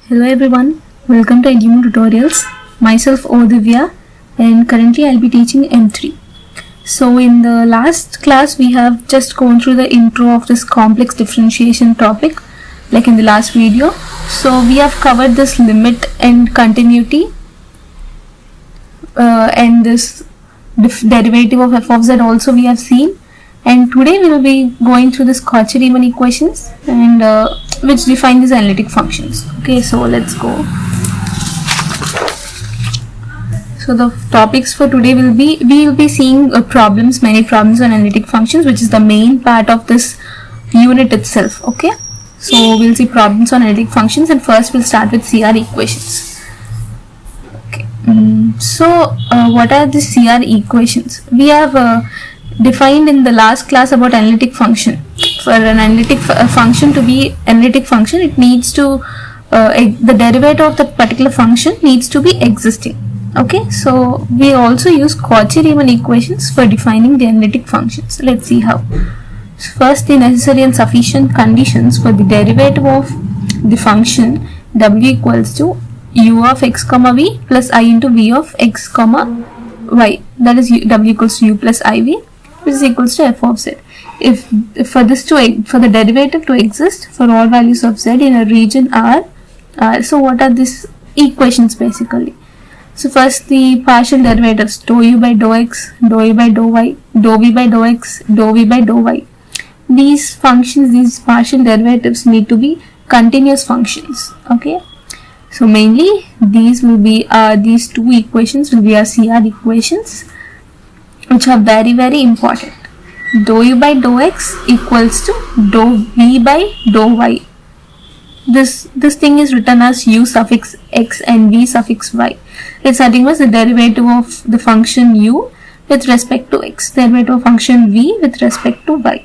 Hello everyone, welcome to Edumo Tutorials. Myself Odivya and currently I'll be teaching M3. So in the last class we have just gone through the intro of this complex differentiation topic like in the last video. So we have covered this limit and continuity and this derivative of f of z also we have seen. And today we will be going through this Cauchy-Riemann equations and which define these analytic functions. Okay, so let's go. So the topics for today will be, we will be seeing many problems on analytic functions, which is the main part of this unit itself. Okay, so we'll see problems on analytic functions, and first we'll start with CR equations. Okay, so what are the CR equations? We have defined in the last class about analytic function. For an analytic function to be analytic function, it needs to the derivative of the particular function needs to be existing. Okay, so we also use Cauchy-Riemann equations for defining the analytic functions. Let's see how. So first, the necessary and sufficient conditions for the derivative of the function w equals to u of x comma v plus I into v of x comma y, that is w equals to u plus iv, which is equals to f of z. If for the derivative to exist for all values of z in a region R, so what are these equations basically? So first, the partial derivatives dou u by dou x, dou u by dou y, dou v by dou x, dou v by dou y. These functions, these partial derivatives need to be continuous functions. Okay, so mainly these will be these two equations will be our CR equations, which are very important. Dou u by dou x equals to dou v by dou y. This thing is written as u suffix x and v suffix y. It's nothing but the derivative of the function u with respect to x, derivative of function v with respect to y.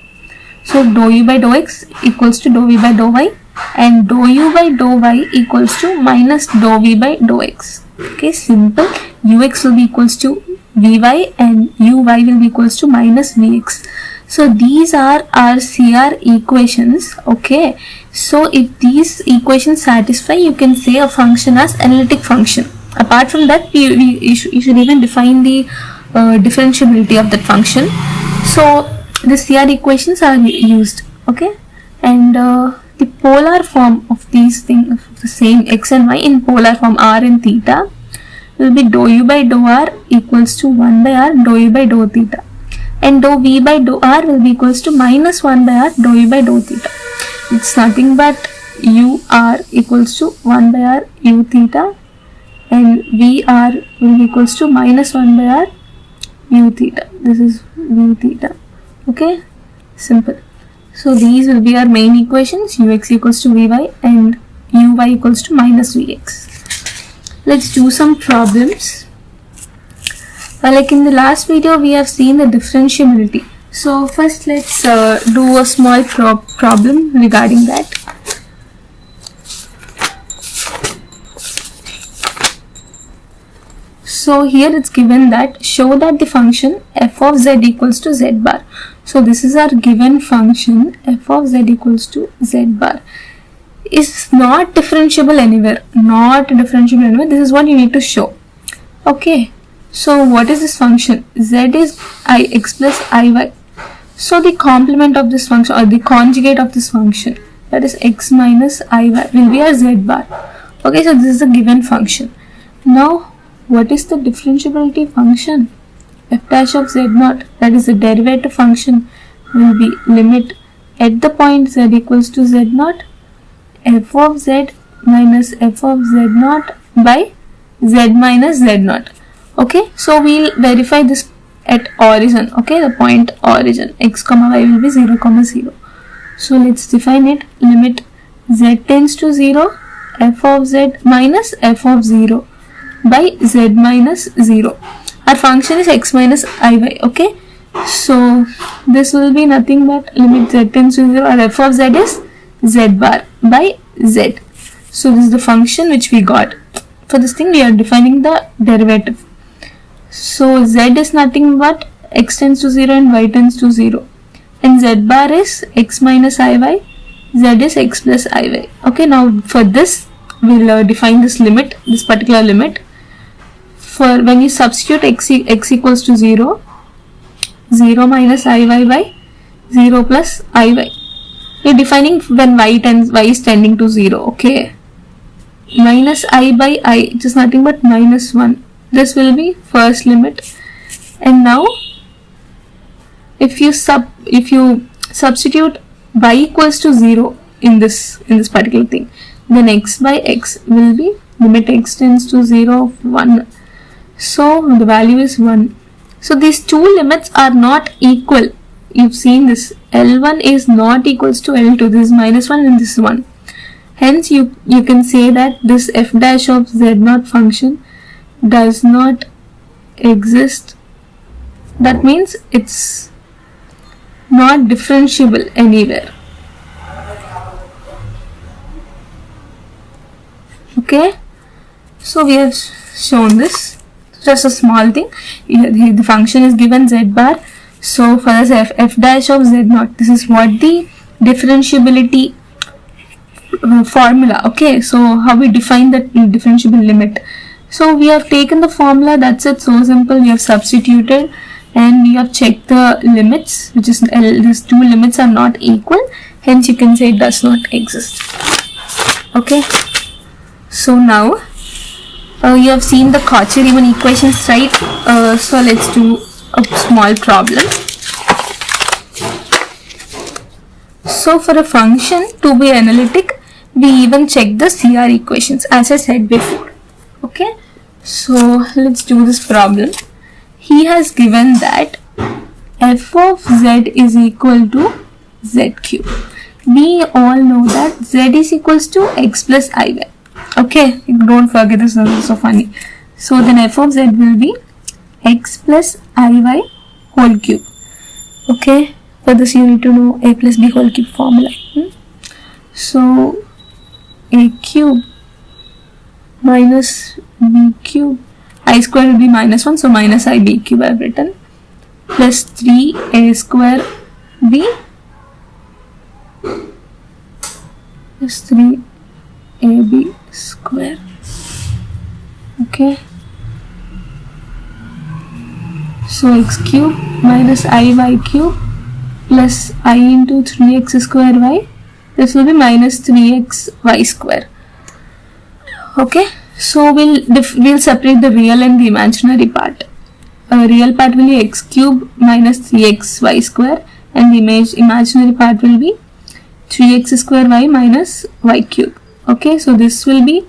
So dou u by dou x equals to dou v by dou y, and dou u by dou y equals to minus dou v by dou x. Okay, simple. Ux will be equals to vy and uy will be equals to minus vx. So these are our CR equations. Okay, so if these equations satisfy, you can say a function as analytic function. Apart from that, you should even define the differentiability of that function. So the CR equations are used. Okay, and the polar form of these things, the same x and y in polar form r and theta, will be dou u by dou r equals to 1 by r dou u by dou theta, and dou v by dou r will be equals to minus 1 by r dou u by dou theta. It's nothing but u r equals to 1 by r u theta, and v r will be equals to minus 1 by r u theta. This is v theta. Okay, simple. So these will be our main equations, ux equals to vy and uy equals to minus vx. Let's do some problems. Like in the last video, we have seen the differentiability. So first, let's do a small problem regarding that. So here it's given that show that the function f of z equals to z bar. So this is our given function f of z equals to z bar is not differentiable anywhere. This is what you need to show. Okay, so what is this function? Z is ix plus iy. So the complement of this function or the conjugate of this function, that is x minus iy, will be our z bar. Okay, so this is a given function. Now what is the differentiability function? F dash of z naught, that is the derivative function, will be limit at the point z equals to z naught f of z minus f of z naught by z minus z naught. Okay, so we'll verify this at origin. Okay, the point origin x comma y will be 0 comma 0. So let's define it. Limit z tends to 0 f of z minus f of 0 by z minus 0. Our function is x minus iy. Okay, so this will be nothing but limit z tends to 0, or f of z is z bar by z. So this is the function which we got. For this thing we are defining the derivative. So z is nothing but x tends to 0 and y tends to 0, and z bar is x minus iy, z is x plus iy. Okay, now for this we'll define this limit, this particular limit. For when you substitute x equals to 0, 0 minus iy by 0 plus iy. We're defining when y is tending to 0, okay. Minus I by I, which is nothing but minus 1. This will be first limit. And now, if you substitute y equals to 0 in this particular thing, then x by x will be limit x tends to 0 of 1. So the value is 1. So these two limits are not equal. You've seen this. L1 is not equals to L2. This is minus 1 and this is 1. Hence you can say that this f dash of z0 function does not exist. That means it's not differentiable anywhere. Okay, so we have shown this. Just a small thing. The function is given z bar. So for this f dash of z0, this is what the differentiability formula. Okay, so how we define that differentiable limit. So we have taken the formula, that's it, so simple. We have substituted and we have checked the limits, which is these two limits are not equal, hence you can say it does not exist. Okay, so now you have seen the Cauchy-Riemann equations, right? So let's do a small problem. So for a function to be analytic, we even check the CR equations, as I said before. Okay, so let's do this problem. He has given that f of z is equal to z cube. We all know that z is equals to x plus iy. Okay, don't forget this, this is so funny. So then f of z will be x plus iy whole cube. Okay, for this you need to know a plus b whole cube formula. So a cube minus b cube, I square will be minus 1, so minus ib cube I have written, plus 3a square b plus 3ab square. Okay, so x cube minus iy cube plus I into 3x square y, this will be minus 3x y square. Okay, so we'll separate the real and the imaginary part. Real part will be x cube minus 3x y square, and the imaginary part will be 3x square y minus y cube. Okay, so this will be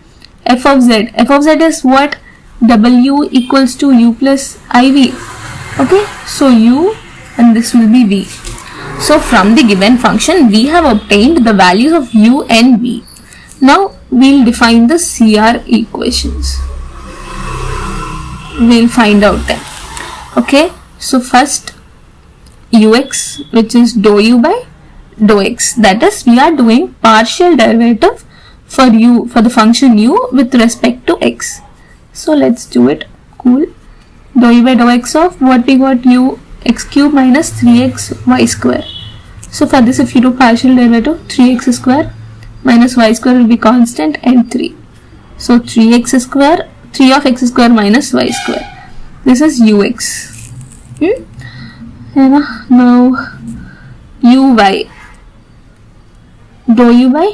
f of z. F of z is what? W equals to u plus iv. Okay, so u and this will be v. So from the given function, we have obtained the values of u and v. Now we'll define the CR equations. We'll find out them. Okay, so first ux, which is dou u by dou x. That is, we are doing partial derivative for u, for the function u with respect to x. So let's do it. Cool. Dou u by dou x of what we got, u x cube minus 3x y square. So for this, if you do partial derivative, 3x square minus y square will be constant and 3. So 3x square, 3 of x square minus y square. This is ux. And now uy, dou u by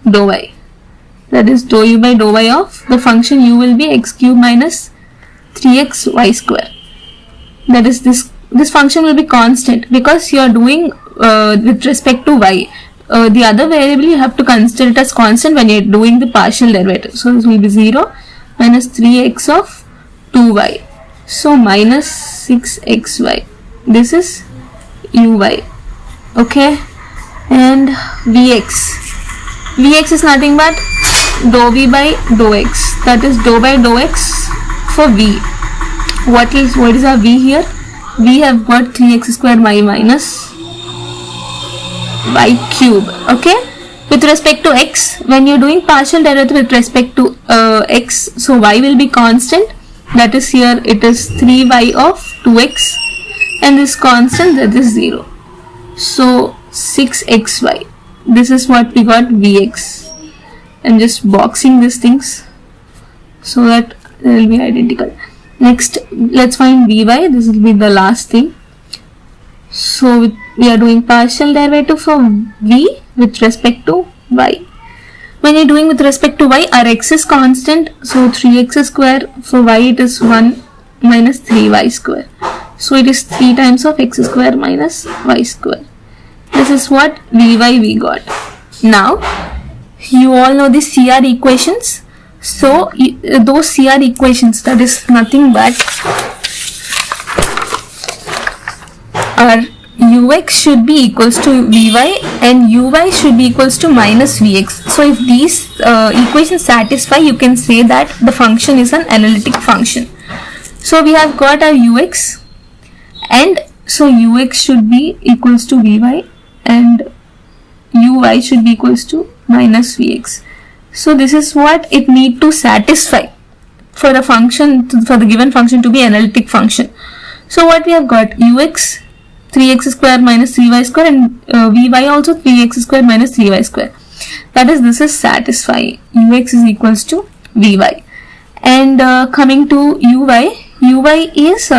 dou y. That is dou u by dou y of the function u will be x cube minus 3x y square. That is, this function will be constant because you are doing with respect to y. The other variable you have to consider it as constant when you are doing the partial derivative. So this will be 0 minus 3x of 2y. So minus 6xy. This is uy. Okay, and vx. Vx is nothing but dou v by dou x. That is dou by dou x for v. What is our v here? We have got 3x square y minus y cube. Okay, with respect to x, when you're doing partial derivative with respect to x, so y will be constant. That is, here it is 3y of 2x, and this constant, that is 0. So 6xy. This is what we got, vx. I'm just boxing these things so that they will be identical. Next, let's find Vy. This will be the last thing. So we are doing partial derivative for V with respect to Y. When you're doing with respect to Y, our x is constant. So 3x square, for Y it is 1 minus 3y square. So it is 3 times of x square minus y square. This is what Vy we got. Now, you all know the CR equations. So those CR equations, that is nothing but our ux should be equals to Vy and uy should be equals to minus Vx. So if these equations satisfy, you can say that the function is an analytic function. So we have got our ux, and so ux should be equals to Vy and uy should be equals to minus Vx. So this is what it need to satisfy for the function, for the given function to be analytic function. So what we have got, ux 3x square minus 3y square and Vy also 3x square minus 3y square. That is, this is satisfying. Ux is equals to Vy. And coming to uy is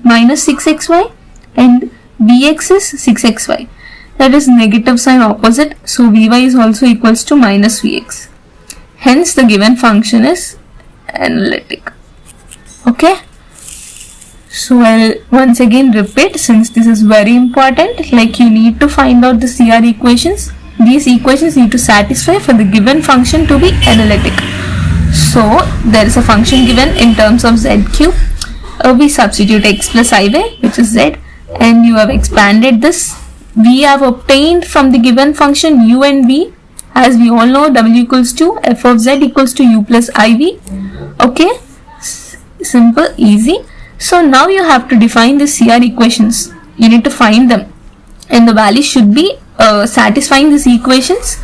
minus 6xy and Vx is 6xy. That is negative sign opposite. So Vy is also equals to minus Vx. Hence the given function is analytic. Okay. So I'll once again repeat, since this is very important, like you need to find out the CR equations. These equations need to satisfy for the given function to be analytic. So there is a function given in terms of z cube. We substitute x plus iy, which is z, and you have expanded this. We have obtained from the given function u and v. As we all know, w equals to f of z equals to u plus iv. Okay, simple, easy. So now you have to define the CR equations. You need to find them, and the value should be satisfying these equations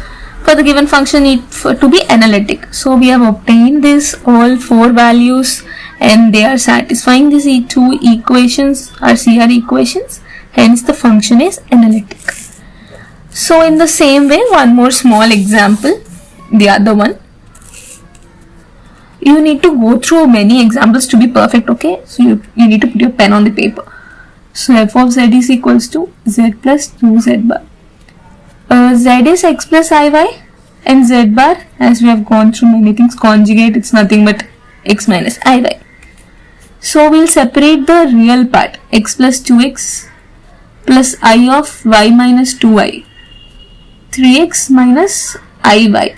for the given function to be analytic. So we have obtained this all 4 values, and they are satisfying these two equations, or CR equations. Hence the function is analytic. So in the same way, one more small example, the other one. You need to go through many examples to be perfect, okay? So you need to put your pen on the paper. So f of z is equals to z plus 2z bar. Z is x plus iy, and z bar, as we have gone through many things, conjugate, it's nothing but x minus iy. So we'll separate the real part, x plus 2x plus I of y minus 2y, 3x minus iy.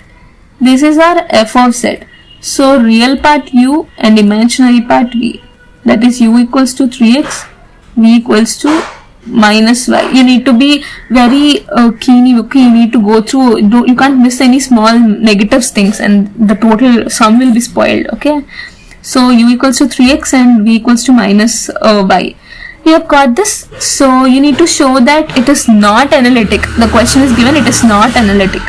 This is our f of z. So real part u and imaginary part v. That is u equals to 3x, v equals to minus y. You need to be very keen. Okay, you need to go through. You can't miss any small negative things, and the total sum will be spoiled. Okay. So u equals to 3x and v equals to minus y. You have got this. So you need to show that it is not analytic. The question is given, it is not analytic.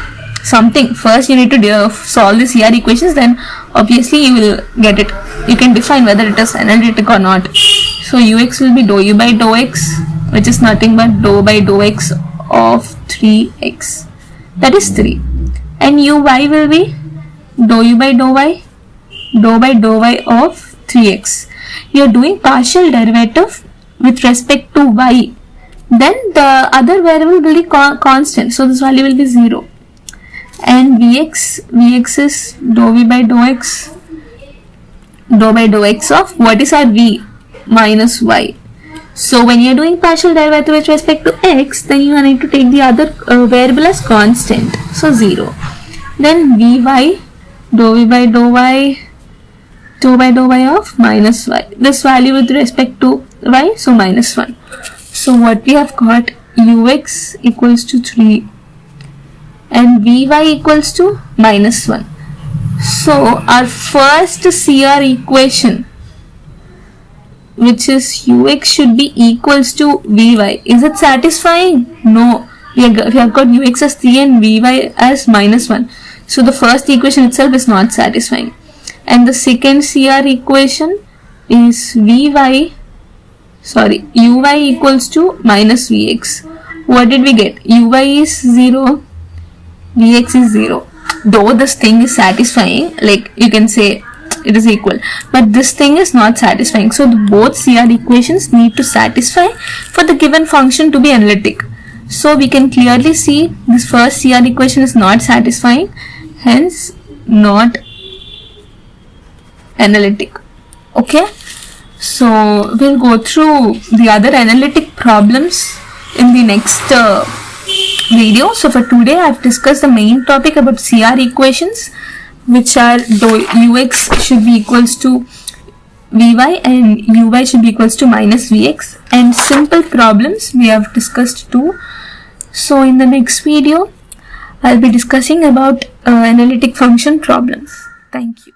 Something. First you need to solve the CR equations, then obviously you will get it. You can define whether it is analytic or not. So ux will be dou u by dou x, which is nothing but dou by dou x of 3x. That is 3. And uy will be dou u by dou y, dou by dou y of 3x. You are doing partial derivative with respect to y. Then the other variable will be constant. So this value will be 0. And Vx is dou v by dou x, dou by dou x of, what is our v? Minus y. So when you are doing partial derivative with respect to x, then you need to take the other variable as constant. So 0. Then vy, dou v by dou y, dou by dou y of minus y. This value with respect to y, so minus 1. So what we have got, ux equals to 3. And vy equals to minus 1. So our first CR equation, which is ux should be equals to vy. Is it satisfying? No. We have got ux as 3 and vy as minus 1. So the first equation itself is not satisfying. And the second CR equation is uy equals to minus vx. What did we get? Uy is 0. Vx is 0. though this thing is satisfying, like you can say it is equal, but this thing is not satisfying. So both CR equations need to satisfy for the given function to be analytic. So we can clearly see this first CR equation is not satisfying, hence not analytic. Okay, so we'll go through the other analytic problems in the next video. So for today I've discussed the main topic about CR equations, which are ux should be equals to vy and uy should be equals to minus vx, and simple problems we have discussed too. So in the next video I'll be discussing about analytic function problems. Thank you.